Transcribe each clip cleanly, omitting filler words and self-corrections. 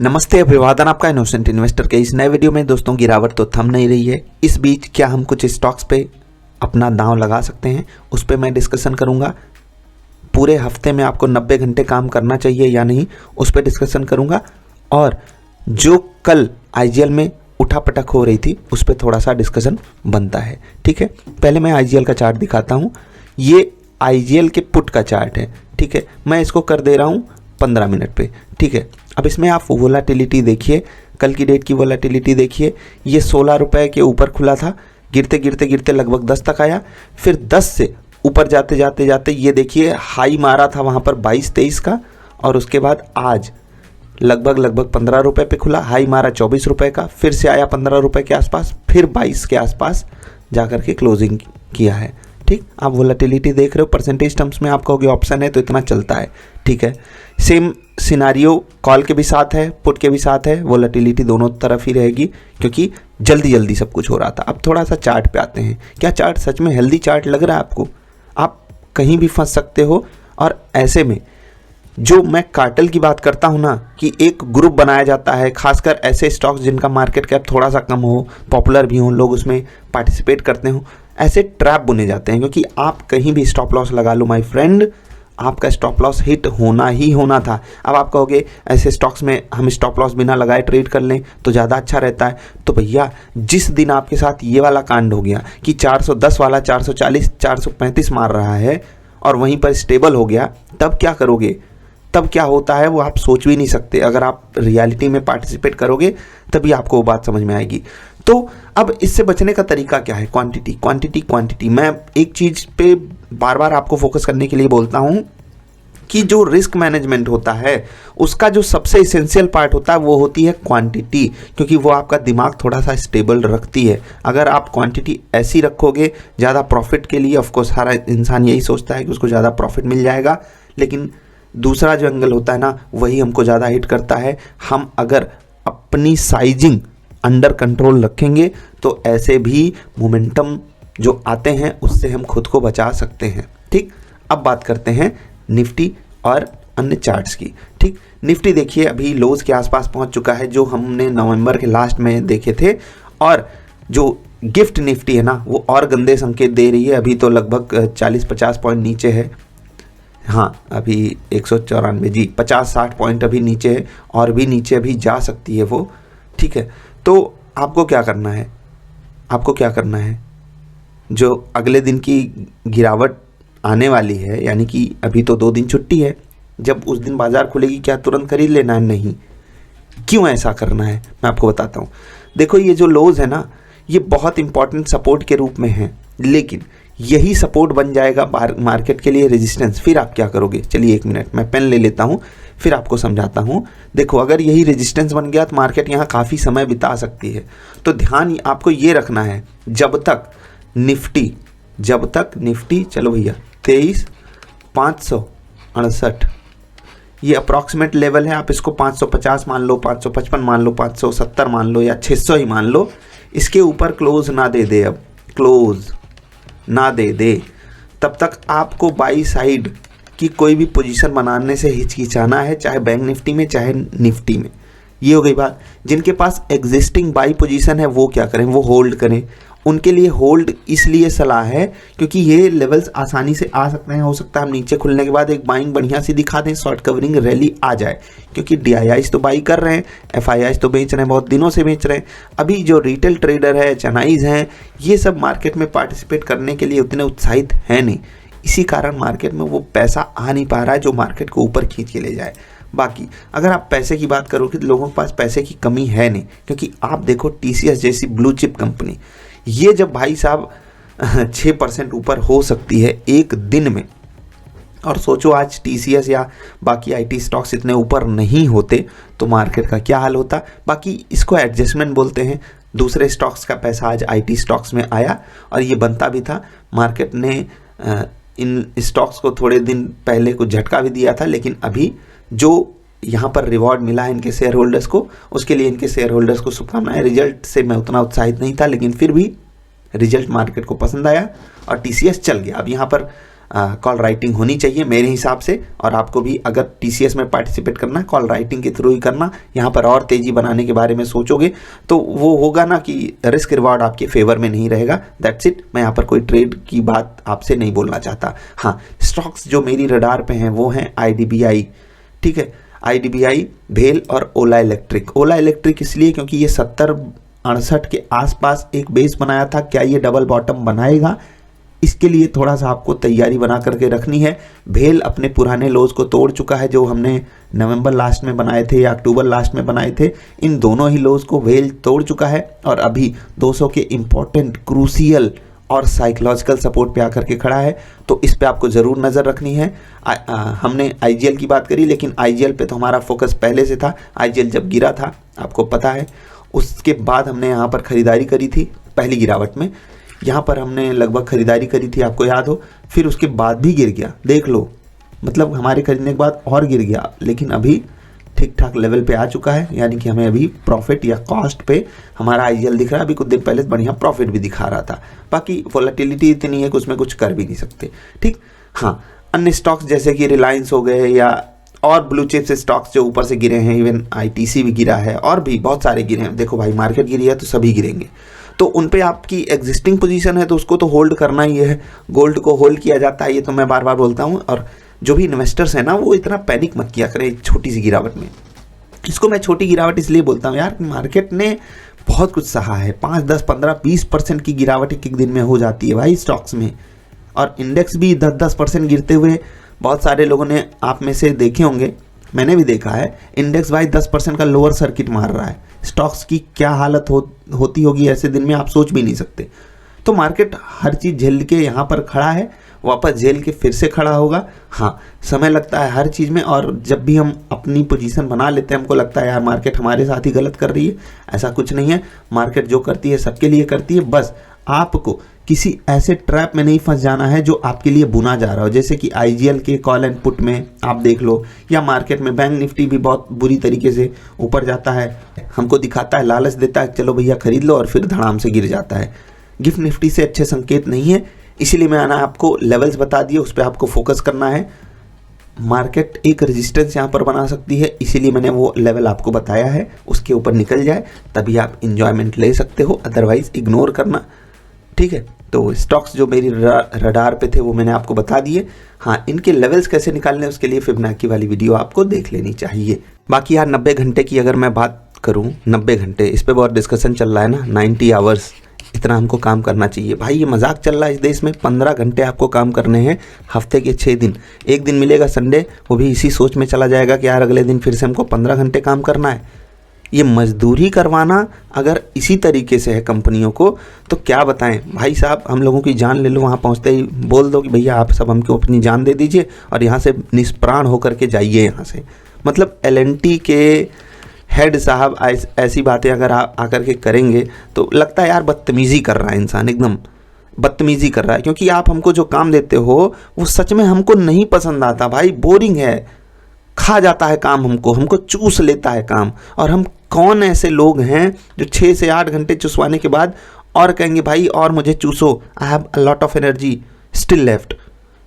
नमस्ते, अभिवादन आपका इनोसेंट इन्वेस्टर के इस नए वीडियो में। दोस्तों, गिरावट तो थम नहीं रही है। इस बीच क्या हम कुछ स्टॉक्स पे अपना दांव लगा सकते हैं, उस पर मैं डिस्कशन करूंगा। पूरे हफ्ते में आपको 90 घंटे काम करना चाहिए या नहीं, उस पर डिस्कशन करूंगा। और जो कल आईजीएल में उठापटक हो रही थी, उस पर थोड़ा सा डिस्कशन बनता है। ठीक है, पहले मैं आईजीएल का चार्ट दिखाता हूँ। ये आईजीएल के पुट का चार्ट है। ठीक है, मैं इसको कर दे रहा हूँ 15 मिनट पे। ठीक है, अब इसमें आप वोलाटिलिटी देखिए, कल की डेट की वोलाटिलिटी देखिए। ये 16 रुपए के ऊपर खुला था, गिरते गिरते गिरते लगभग 10 तक आया, फिर 10 से ऊपर जाते जाते जाते ये देखिए हाई मारा था वहाँ पर 22-23 का, और उसके बाद आज लगभग 15 रुपए पे खुला, हाई मारा 24 रुपए का, फिर से आया 15 रुपए के आसपास, फिर 22 के आसपास जाकर के क्लोजिंग किया है। ठीक, आप वोलेटिलिटी देख रहे हो, परसेंटेज टर्म्स में आप कहोगे ऑप्शन है तो इतना चलता है। ठीक है, सेम सिनारियो कॉल के भी साथ है, पुट के भी साथ है। वोलेटिलिटी दोनों तरफ ही रहेगी क्योंकि जल्दी जल्दी सब कुछ हो रहा था। अब थोड़ा सा चार्ट पे आते हैं। क्या चार्ट सच में हेल्दी चार्ट लग रहा है आपको? आप कहीं भी फंस सकते हो। और ऐसे में जो मैं कार्टेल की बात करता हूं ना, कि एक ग्रुप बनाया जाता है, खासकर ऐसे स्टॉक्स जिनका मार्केट कैप थोड़ा सा कम हो, पॉपुलर भी हो, लोग उसमें पार्टिसिपेट करते हो, ऐसे ट्रैप बुने जाते हैं। क्योंकि आप कहीं भी स्टॉप लॉस लगा लो माय फ्रेंड, आपका स्टॉप लॉस हिट होना ही होना था। अब आप कहोगे ऐसे स्टॉक्स में हम स्टॉप लॉस बिना लगाए ट्रेड कर लें तो ज़्यादा अच्छा रहता है। तो भैया, जिस दिन आपके साथ ये वाला कांड हो गया कि 410 वाला 440 435 मार रहा है और वहीं पर स्टेबल हो गया, तब क्या करोगे? तब क्या होता है वो आप सोच भी नहीं सकते। अगर आप रियलिटी में पार्टिसिपेट करोगे तभी आपको वो बात समझ में आएगी। तो अब इससे बचने का तरीका क्या है? Quantity quantity quantity. मैं एक चीज़ पे बार बार आपको फोकस करने के लिए बोलता हूँ कि जो रिस्क मैनेजमेंट होता है उसका जो सबसे इसेंशियल पार्ट होता है वो होती है क्वांटिटी, क्योंकि वो आपका दिमाग थोड़ा सा स्टेबल रखती है। अगर आप क्वांटिटी ऐसी रखोगे ज़्यादा प्रॉफिट के लिए, ऑफकोर्स हर इंसान यही सोचता है कि उसको ज़्यादा प्रॉफिट मिल जाएगा, लेकिन दूसरा जो एंगल होता है ना, वही हमको ज़्यादा हिट करता है। हम अगर अपनी साइजिंग अंडर कंट्रोल रखेंगे तो ऐसे भी मोमेंटम जो आते हैं उससे हम खुद को बचा सकते हैं। ठीक, अब बात करते हैं निफ्टी और अन्य चार्ट्स की। ठीक, निफ्टी देखिए अभी लोज के आसपास पहुंच चुका है, जो हमने नवंबर के लास्ट में देखे थे। और जो गिफ्ट निफ्टी है ना, वो और गंदे संकेत दे रही है। अभी तो लगभग 40-50 पॉइंट नीचे है। हाँ, अभी 194 जी, 50-60 पॉइंट अभी नीचे है, और भी नीचे अभी जा सकती है वो। ठीक है, तो आपको क्या करना है? आपको क्या करना है? जो अगले दिन की गिरावट आने वाली है, यानी कि अभी तो 2 दिन छुट्टी है, जब उस दिन बाजार खुलेगी क्या तुरंत खरीद लेना है? नहीं। क्यों ऐसा करना है मैं आपको बताता हूँ। देखो, ये जो लोज है ना, ये बहुत इंपॉर्टेंट सपोर्ट के रूप में है, लेकिन यही सपोर्ट बन जाएगा मार्केट के लिए रेजिस्टेंस। फिर आप क्या करोगे? चलिए 1 मिनट मैं पेन ले लेता हूँ, फिर आपको समझाता हूँ। देखो, अगर यही रेजिस्टेंस बन गया तो मार्केट यहाँ काफ़ी समय बिता सकती है। तो ध्यान आपको ये रखना है, जब तक निफ्टी चलो भैया 23,568 ये अप्रॉक्सीमेट लेवल है। आप इसको 550 मान लो, 555 मान लो, 570 मान लो, या 600 ही मान लो। इसके ऊपर क्लोज ना दे दे, अब क्लोज ना दे दे, तब तक आपको बाई साइड की कोई भी पोजीशन बनाने से हिचकिचाना है, चाहे बैंक निफ्टी में चाहे निफ्टी में। ये हो गई बात। जिनके पास एग्जिस्टिंग बाई पोजीशन है वो क्या करें? वो होल्ड करें। उनके लिए होल्ड इसलिए सलाह है क्योंकि ये लेवल्स आसानी से आ सकते हैं। हो सकता है हम नीचे खुलने के बाद एक बाइंग बढ़िया सी दिखा दें, शॉर्ट कवरिंग रैली आ जाए, क्योंकि DIIs तो बाई कर रहे हैं, FIIs तो बेच रहे हैं, बहुत दिनों से बेच रहे हैं। अभी जो रिटेल ट्रेडर है, चनाइज हैं, ये सब मार्केट में पार्टिसिपेट करने के लिए उतने उत्साहित हैं नहीं। इसी कारण मार्केट में वो पैसा आ नहीं पा रहा है जो मार्केट को ऊपर खींच के ले जाए। बाकी अगर आप पैसे की बात करोगे तो लोगों के पास पैसे की कमी है नहीं, क्योंकि आप देखो TCS जैसी ब्लू चिप कंपनी, ये जब भाई साहब 6% ऊपर हो सकती है एक दिन में, और सोचो आज TCS या बाकी IT स्टॉक्स इतने ऊपर नहीं होते तो मार्केट का क्या हाल होता। बाकी इसको एडजस्टमेंट बोलते हैं। दूसरे स्टॉक्स का पैसा आज IT स्टॉक्स में आया और ये बनता भी था। मार्केट ने इन स्टॉक्स को थोड़े दिन पहले कुछ झटका भी दिया था, लेकिन अभी जो यहाँ पर रिवॉर्ड मिला है इनके शेयर होल्डर्स को, उसके लिए इनके शेयर होल्डर्स को शुभकामनाएं। रिजल्ट से मैं उतना उत्साहित नहीं था, लेकिन फिर भी रिजल्ट मार्केट को पसंद आया और TCS चल गया। अब यहाँ पर कॉल राइटिंग होनी चाहिए मेरे हिसाब से। और आपको भी अगर TCS में पार्टिसिपेट करना है कॉल राइटिंग के थ्रू ही करना। यहाँ पर और तेज़ी बनाने के बारे में सोचोगे तो वो होगा ना कि रिस्क रिवार्ड आपके फेवर में नहीं रहेगा। That's it. मैं यहाँ पर कोई ट्रेड की बात आपसे नहीं बोलना चाहता। हाँ, स्टॉक्स जो मेरी रडार पे हैं वो हैं IDBI, ठीक है, IDBI, भेल और ओला इलेक्ट्रिक। ओला इलेक्ट्रिक इसलिए क्योंकि ये 70-68 के आसपास एक बेस बनाया था। क्या ये डबल बॉटम बनाएगा, इसके लिए थोड़ा सा आपको तैयारी बना करके रखनी है। भेल अपने पुराने लोज को तोड़ चुका है जो हमने नवंबर लास्ट में बनाए थे या अक्टूबर लास्ट में बनाए थे। इन दोनों ही लोज को भेल तोड़ चुका है और अभी 200 के इम्पोर्टेंट, क्रूसियल और साइकोलॉजिकल सपोर्ट पे आकर के खड़ा है। तो इस पे आपको ज़रूर नज़र रखनी है। हमने IGL की बात करी, लेकिन IGL पे तो हमारा फोकस पहले से था। IGL जब गिरा था आपको पता है, उसके बाद हमने यहाँ पर ख़रीदारी करी थी पहली गिरावट में। यहाँ पर हमने लगभग ख़रीदारी करी थी, आपको याद हो, फिर उसके बाद भी गिर गया। देख लो, मतलब हमारे खरीदने के बाद और गिर गया, लेकिन अभी ठीक ठाक लेवल पे आ चुका है। यानी कि हमें अभी प्रॉफिट या कॉस्ट पे हमारा IGL दिख रहा है। अभी कुछ दिन पहले बढ़िया प्रॉफिट भी दिखा रहा था। बाकी वोलेटिलिटी इतनी है कि उसमें कुछ कर भी नहीं सकते, ठीक। हाँ, अन्य स्टॉक्स जैसे कि रिलायंस हो गए या और ब्लू चिप्स स्टॉक्स जो ऊपर से गिरे हैं, इवन ITC भी गिरा है और भी बहुत सारे गिरे हैं। देखो भाई, मार्केट गिरी है तो सभी गिरेंगे। तो उन पे आपकी एग्जिस्टिंग पोजीशन है तो उसको तो होल्ड करना ही है। गोल्ड को होल्ड किया जाता है, ये तो मैं बार बार बोलता हूँ। और जो भी इन्वेस्टर्स हैं ना, वो इतना पैनिक मत किया करें एक छोटी सी गिरावट में। इसको मैं छोटी गिरावट इसलिए बोलता हूँ यार, मार्केट ने बहुत कुछ सहा है। 5, 10, 15, 20% की गिरावट एक दिन में हो जाती है भाई स्टॉक्स में। और इंडेक्स भी 10-10% गिरते हुए बहुत सारे लोगों ने, आप में से देखे होंगे, मैंने भी देखा है, इंडेक्स भाई 10% का लोअर सर्किट मार रहा है। स्टॉक्स की क्या हालत होती होगी ऐसे दिन में, आप सोच भी नहीं सकते। तो मार्केट हर चीज़ झेल के यहाँ पर खड़ा है, वापस झेल के फिर से खड़ा होगा। हाँ, समय लगता है हर चीज़ में। और जब भी हम अपनी पोजीशन बना लेते हैं, हमको लगता है यार मार्केट हमारे साथ ही गलत कर रही है। ऐसा कुछ नहीं है। मार्केट जो करती है सबके लिए करती है। बस आपको किसी ऐसे ट्रैप में नहीं फंस जाना है जो आपके लिए बुना जा रहा हो। जैसे कि IGL के कॉल एंड पुट में आप देख लो, या मार्केट में बैंक निफ्टी भी बहुत बुरी तरीके से ऊपर जाता है, हमको दिखाता है, लालच देता है, चलो भैया खरीद लो, और फिर धड़ाम से गिर जाता है। गिफ्ट निफ्टी से अच्छे संकेत नहीं है। इसीलिए मैंने आपको लेवल्स बता दिए, उस पर आपको फोकस करना है। मार्केट एक रेजिस्टेंस यहाँ पर बना सकती है, इसीलिए मैंने वो लेवल आपको बताया है। उसके ऊपर निकल जाए तभी आप इंजॉयमेंट ले सकते हो, अदरवाइज इग्नोर करना, ठीक है। तो स्टॉक्स जो मेरी रडार पे थे वो मैंने आपको बता दिए। हाँ, इनके लेवल्स कैसे निकालने उसके लिए फिबोनाची वाली वीडियो आपको देख लेनी चाहिए। बाकी यार 90 घंटे की अगर मैं बात करूँ, 90 घंटे इस पर बहुत डिस्कशन चल रहा है ना, 90 आवर्स, इतना हमको काम करना चाहिए। भाई ये मजाक चल रहा है इस देश में। 15 घंटे आपको काम करने हैं हफ्ते के 6 दिन। एक दिन मिलेगा संडे, वो भी इसी सोच में चला जाएगा कि यार अगले दिन फिर से हमको 15 घंटे काम करना है। ये मजदूरी करवाना अगर इसी तरीके से है कंपनियों को, तो क्या बताएं भाई साहब। हम लोगों की जान ले लो, वहाँ पहुँचते ही बोल दो कि भैया आप सब हमको अपनी जान दे दीजिए और यहाँ से निष्प्राण होकर के जाइए यहाँ से। मतलब L&T के हेड साहब ऐसी बातें अगर आकर के करेंगे तो लगता है यार बदतमीज़ी कर रहा है इंसान, एकदम बदतमीज़ी कर रहा है। क्योंकि आप हमको जो काम देते हो वो सच में हमको नहीं पसंद आता भाई, बोरिंग है, खा जाता है काम, हमको चूस लेता है काम। और हम कौन ऐसे लोग हैं जो 6 से 8 घंटे चुसवाने के बाद और कहेंगे भाई और मुझे चूसो, I have a lot of energy still left,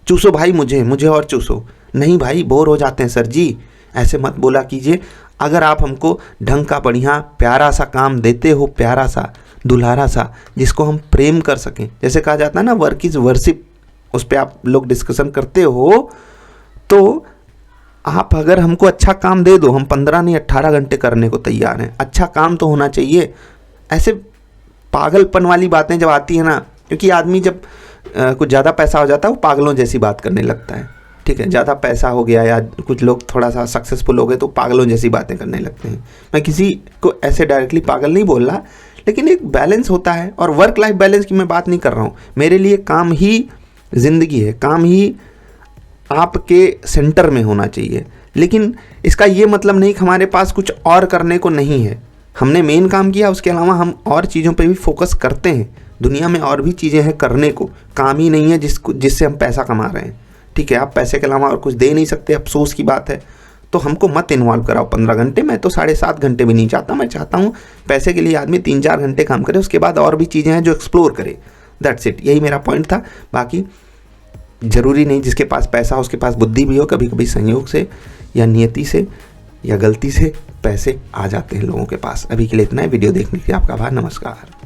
चूसो भाई मुझे और चूसो। नहीं भाई, बोर हो जाते हैं सर जी, ऐसे मत बोला कीजिए। अगर आप हमको ढंग का बढ़िया प्यारा सा काम देते हो, प्यारा सा दुल्हारा सा, जिसको हम प्रेम कर सकें, जैसे कहा जाता है ना वर्क इज़ वर्शिप, उस पर आप लोग डिस्कशन करते हो, तो आप अगर हमको अच्छा काम दे दो, हम 15 नहीं 18 घंटे करने को तैयार हैं। अच्छा काम तो होना चाहिए। ऐसे पागलपन वाली बातें जब आती है ना, क्योंकि आदमी जब कुछ ज़्यादा पैसा हो जाता है वो पागलों जैसी बात करने लगता है, ठीक है। ज़्यादा पैसा हो गया या कुछ लोग थोड़ा सा सक्सेसफुल हो गए तो पागलों जैसी बातें करने लगते हैं। मैं किसी को ऐसे डायरेक्टली पागल नहीं बोल रहा, लेकिन एक बैलेंस होता है। और वर्क लाइफ बैलेंस की मैं बात नहीं कर रहा हूँ, मेरे लिए काम ही ज़िंदगी है, काम ही आपके सेंटर में होना चाहिए। लेकिन इसका ये मतलब नहीं कि हमारे पास कुछ और करने को नहीं है। हमने मेन काम किया, उसके अलावा हम और चीज़ों पे भी फोकस करते हैं। दुनिया में और भी चीज़ें हैं करने को, काम ही नहीं है जिससे हम पैसा कमा रहे हैं, ठीक है। आप पैसे के अलावा और कुछ दे नहीं सकते, अफसोस की बात है। तो हमको मत इन्वॉल्व कराओ 15 घंटे। मैं तो 7.5 घंटे भी नहीं चाहता। मैं चाहता हूँ पैसे के लिए आदमी 3-4 घंटे काम करे, उसके बाद और भी चीज़ें हैं जो एक्सप्लोर करे। दैट्स इट, यही मेरा पॉइंट था। बाकी ज़रूरी नहीं जिसके पास पैसा हो उसके पास बुद्धि भी हो, कभी कभी संयोग से या नियति से या गलती से पैसे आ जाते हैं लोगों के पास। अभी के लिए इतना है। वीडियो देखने के लिए आपका आभार। नमस्कार।